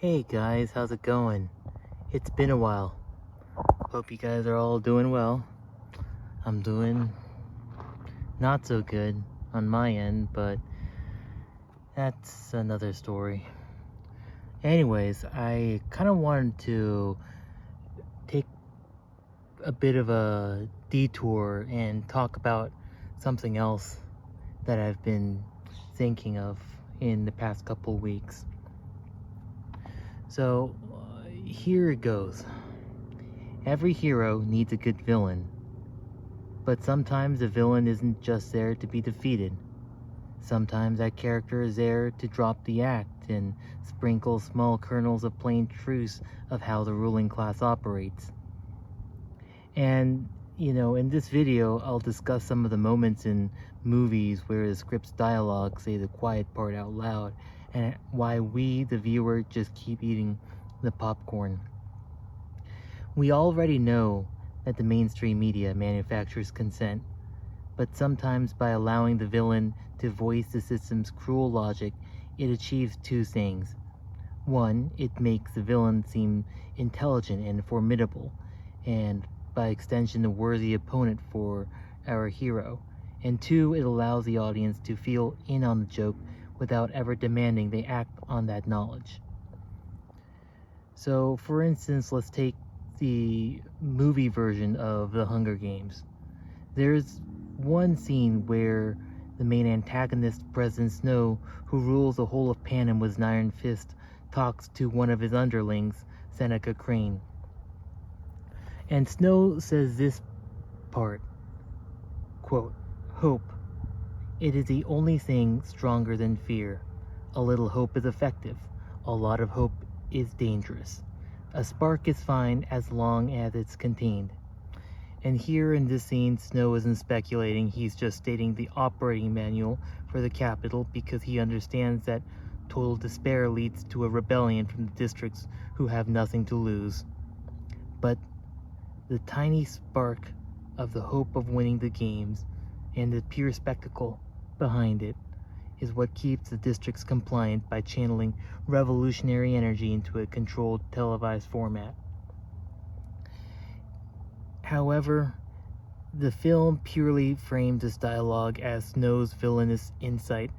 Hey guys, how's it going? It's been a while. Hope you guys are all doing well. I'm doing not so good on my end, but that's another story. Anyways, I kind of wanted to take a bit of a detour and talk about something else that I've been thinking of in the past couple weeks. So, here it goes. Every hero needs a good villain. But sometimes the villain isn't just there to be defeated. Sometimes that character is there to drop the act and sprinkle small kernels of plain truths of how the ruling class operates. And, in this video, I'll discuss some of the moments in movies where the script's dialogue say the quiet part out loud, and why we, the viewer, just keep eating the popcorn. We already know that the mainstream media manufactures consent, but sometimes by allowing the villain to voice the system's cruel logic, it achieves two things. One, it makes the villain seem intelligent and formidable, and by extension a worthy opponent for our hero. And two, it allows the audience to feel in on the joke without ever demanding they act on that knowledge. So, for instance, let's take the movie version of The Hunger Games. There's one scene where the main antagonist, President Snow, who rules the whole of Panem with an iron fist, talks to one of his underlings, Seneca Crane. And Snow says this part, quote, "Hope. It is the only thing stronger than fear. A little hope is effective. A lot of hope is dangerous. A spark is fine as long as it's contained." And here in this scene, Snow isn't speculating, he's just stating the operating manual for the capital because he understands that total despair leads to a rebellion from the districts who have nothing to lose. But the tiny spark of the hope of winning the games and the pure spectacle behind it is what keeps the districts compliant by channeling revolutionary energy into a controlled televised format. However, the film purely frames this dialogue as Snow's villainous insight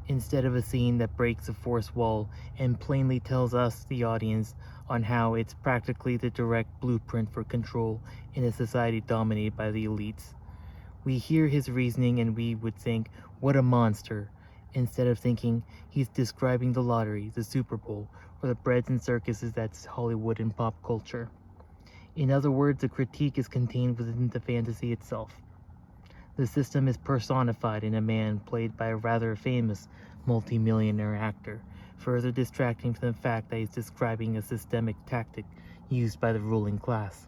instead of a scene that breaks the fourth wall and plainly tells us, the audience, on how it's practically the direct blueprint for control in a society dominated by the elites. We hear his reasoning and we would think, what a monster, instead of thinking he's describing the lottery, the Super Bowl, or the breads and circuses that's Hollywood and pop culture. In other words, the critique is contained within the fantasy itself. The system is personified in a man played by a rather famous multimillionaire actor, further distracting from the fact that he's describing a systemic tactic used by the ruling class.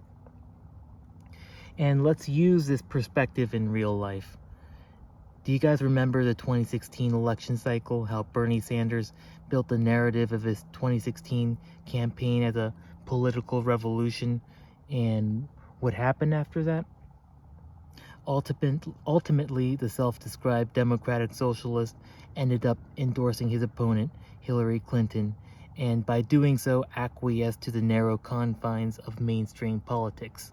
And let's use this perspective in real life. Do you guys remember the 2016 election cycle, how Bernie Sanders built the narrative of his 2016 campaign as a political revolution, and what happened after that? Ultimately, the self-described democratic socialist ended up endorsing his opponent, Hillary Clinton, and by doing so acquiesced to the narrow confines of mainstream politics.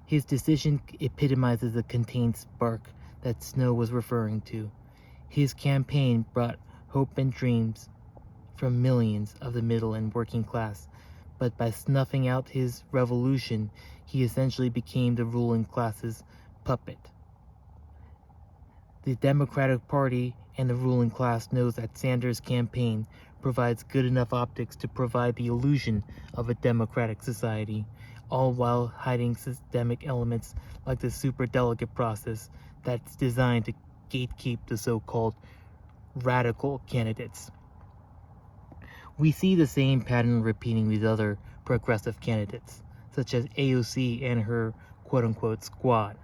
His decision epitomizes the contained spark that Snow was referring to. His campaign brought hope and dreams from millions of the middle and working class, but by snuffing out his revolution, he essentially became the ruling class's puppet. The Democratic Party and the ruling class knows that Sanders' campaign provides good enough optics to provide the illusion of a democratic society, all while hiding systemic elements like the superdelegate process that's designed to gatekeep the so-called radical candidates. We see the same pattern repeating with other progressive candidates, such as AOC and her quote-unquote squad.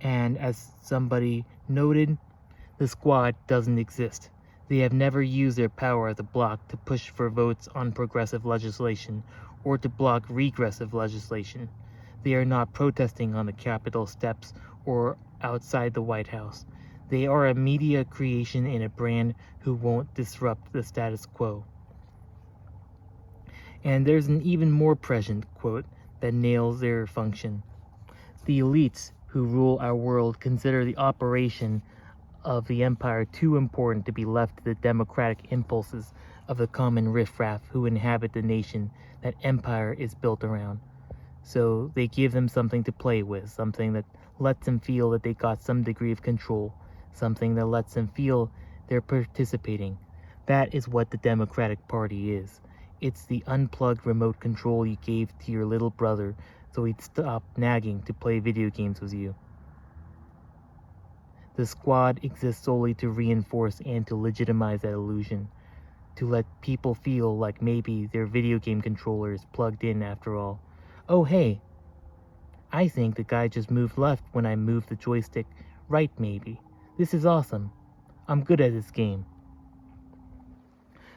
And as somebody noted, the squad doesn't exist. They have never used their power as a bloc to push for votes on progressive legislation or to block regressive legislation. They are not protesting on the Capitol steps or outside the White House. They are a media creation and a brand who won't disrupt the status quo. And there's an even more prescient quote that nails their function. The elites who rule our world consider the operation of the empire too important to be left to the democratic impulses of the common riffraff who inhabit the nation that empire is built around. So they give them something to play with, something that lets them feel that they got some degree of control, something that lets them feel they're participating. That is what the Democratic Party is. It's the unplugged remote control you gave to your little brother so he'd stop nagging to play video games with you. The squad exists solely to reinforce and to legitimize that illusion, to let people feel like maybe their video game controller is plugged in after all. Oh hey, I think the guy just moved left when I moved the joystick right maybe. This is awesome. I'm good at this game.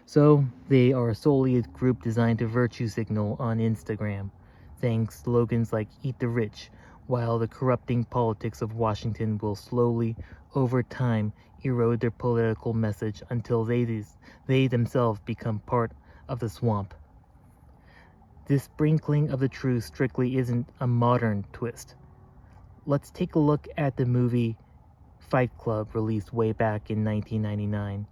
So, they are solely a group designed to virtue signal on Instagram, saying slogans like "Eat the Rich," while the corrupting politics of Washington will slowly, over time, erode their political message until they themselves become part of the swamp. This sprinkling of the truth strictly isn't a modern twist. Let's take a look at the movie Fight Club, released way back in 1999.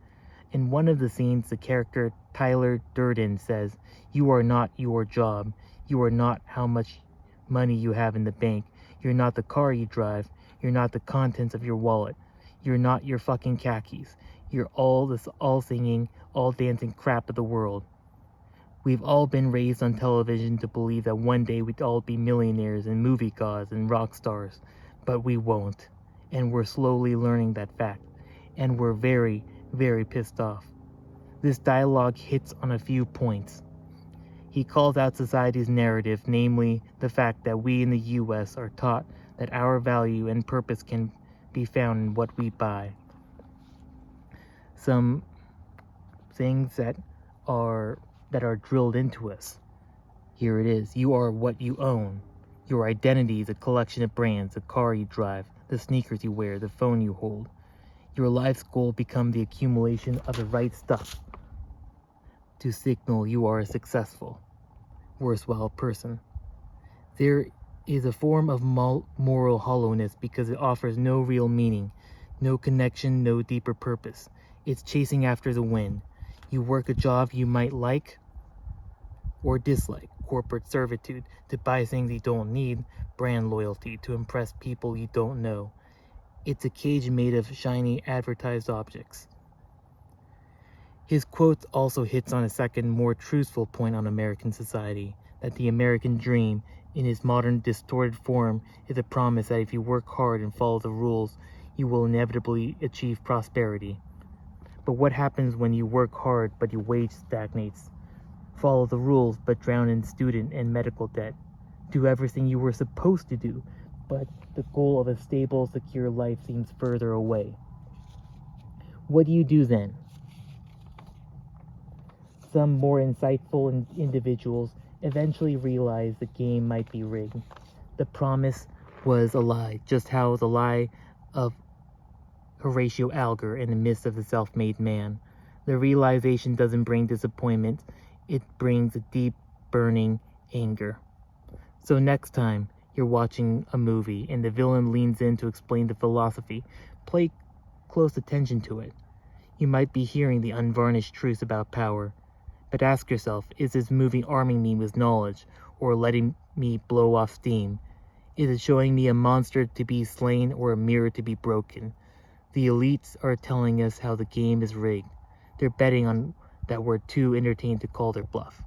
In one of the scenes, the character Tyler Durden says, "You are not your job. You are not how much money you have in the bank. You're not the car you drive. You're not the contents of your wallet. You're not your fucking khakis. You're all this all-singing, all-dancing crap of the world." We've all been raised on television to believe that one day we'd all be millionaires and movie gods and rock stars, but we won't. And we're slowly learning that fact. And we're very, very pissed off. This dialogue hits on a few points. He calls out society's narrative, namely the fact that we in the US are taught that our value and purpose can be found in what we buy. Some things that are drilled into us. Here it is. You are what you own. Your identity is a collection of brands, the car you drive, the sneakers you wear, the phone you hold. Your life's goal become the accumulation of the right stuff to signal you are a successful, worthwhile person. There is a form of moral hollowness because it offers no real meaning, no connection, no deeper purpose. It's chasing after the wind. You work a job you might like or dislike, corporate servitude to buy things you don't need, brand loyalty to impress people you don't know. It's a cage made of shiny advertised objects. His quote also hits on a second, more truthful point on American society, that the American dream, in its modern distorted form, is a promise that if you work hard and follow the rules, you will inevitably achieve prosperity. But what happens when you work hard but your wage stagnates? Follow the rules but drown in student and medical debt. Do everything you were supposed to do, but the goal of a stable, secure life seems further away. What do you do then? Some more insightful individuals eventually realize the game might be rigged. The promise was a lie, just how the lie of Horatio Alger in the midst of the self-made man. The realization doesn't bring disappointment, it brings a deep, burning anger. So next time you're watching a movie and the villain leans in to explain the philosophy, pay close attention to it. You might be hearing the unvarnished truth about power. But ask yourself, is this movie arming me with knowledge or letting me blow off steam? Is it showing me a monster to be slain or a mirror to be broken? The elites are telling us how the game is rigged. They're betting on that we're too entertained to call their bluff.